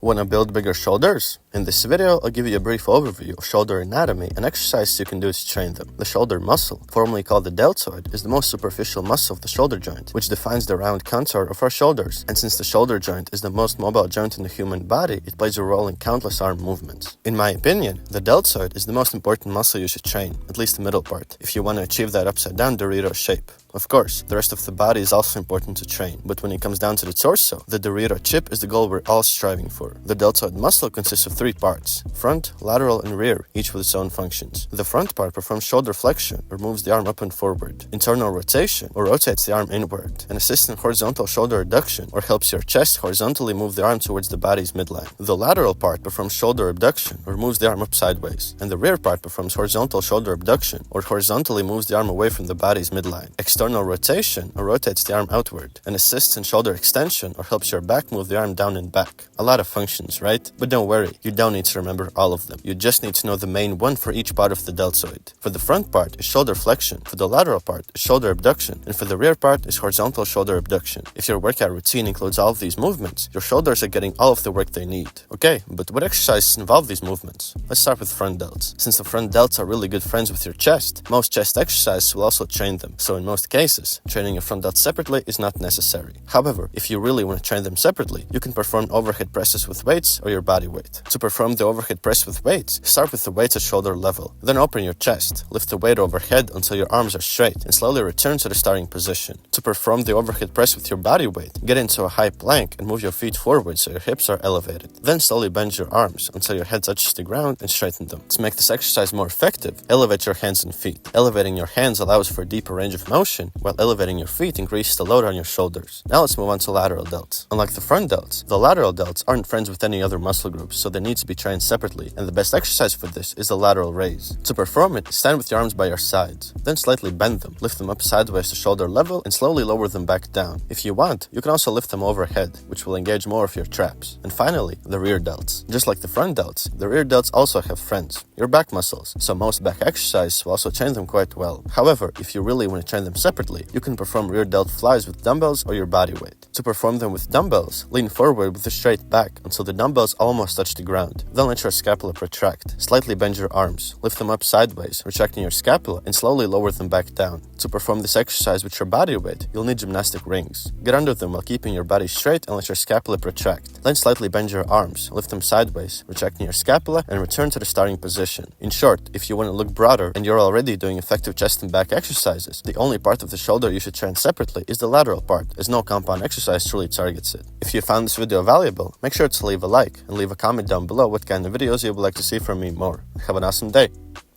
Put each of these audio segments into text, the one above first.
Want to build bigger shoulders? In this video, I'll give you a brief overview of shoulder anatomy and exercises you can do to train them. The shoulder muscle, formerly called the deltoid, is the most superficial muscle of the shoulder joint, which defines the round contour of our shoulders. And since the shoulder joint is the most mobile joint in the human body, it plays a role in countless arm movements. In my opinion, the deltoid is the most important muscle you should train, at least the middle part, if you want to achieve that upside down Dorito shape. Of course, the rest of the body is also important to train, but when it comes down to the torso, the Dorito chip is the goal we're all striving for. The deltoid muscle consists of three parts: front, lateral, and rear, each with its own functions. The front part performs shoulder flexion, or moves the arm up and forward; internal rotation, or rotates the arm inward; and assists in horizontal shoulder abduction, or helps your chest horizontally move the arm towards the body's midline. The lateral part performs shoulder abduction, or moves the arm up sideways; and the rear part performs horizontal shoulder abduction, or horizontally moves the arm away from the body's midline. External rotation, or rotates the arm outward, and assists in shoulder extension, or helps your back move the arm down and back. A lot of functions, right? But don't worry, you don't need to remember all of them. You just need to know the main one for each part of the deltoid. For the front part is shoulder flexion, for the lateral part is shoulder abduction, and for the rear part is horizontal shoulder abduction. If your workout routine includes all of these movements, your shoulders are getting all of the work they need. Okay, but what exercises involve these movements? Let's start with front delts. Since the front delts are really good friends with your chest, most chest exercises will also train them. So in most cases, training your front delts separately is not necessary. However, if you really want to train them separately, you can perform overhead presses with weights or your body weight. To perform the overhead press with weights, start with the weights at shoulder level. Then open your chest, lift the weight overhead until your arms are straight, and slowly return to the starting position. To perform the overhead press with your body weight, get into a high plank and move your feet forward so your hips are elevated. Then slowly bend your arms until your head touches the ground and straighten them. To make this exercise more effective, elevate your hands and feet. Elevating your hands allows for a deeper range of motion, while elevating your feet increases the load on your shoulders. Now let's move on to lateral delts. Unlike the front delts, the lateral delts aren't friends with any other muscle groups, so they need to be trained separately, and the best exercise for this is the lateral raise. To perform it, stand with your arms by your sides, then slightly bend them, lift them up sideways to shoulder level, and slowly lower them back down. If you want, you can also lift them overhead, which will engage more of your traps. And finally, the rear delts. Just like the front delts, the rear delts also have friends, your back muscles, so most back exercises will also train them quite well. However, if you really want to train them separately, you can perform rear delt flies with dumbbells or your body weight. To perform them with dumbbells, lean forward with a straight back until the dumbbells almost touch the ground. Then let your scapula protract. Slightly bend your arms, lift them up sideways, retracting your scapula, and slowly lower them back down. To perform this exercise with your body weight, you'll need gymnastic rings. Get under them while keeping your body straight and let your scapula protract. Then slightly bend your arms, lift them sideways, retracting your scapula, and return to the starting position. In short, if you want to look broader and you're already doing effective chest and back exercises, the only part of the shoulder you should train separately is the lateral part, as no compound exercise truly targets it. If you found this video valuable, make sure to leave a like and leave a comment down below what kind of videos you would like to see from me more. Have an awesome day.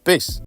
Peace!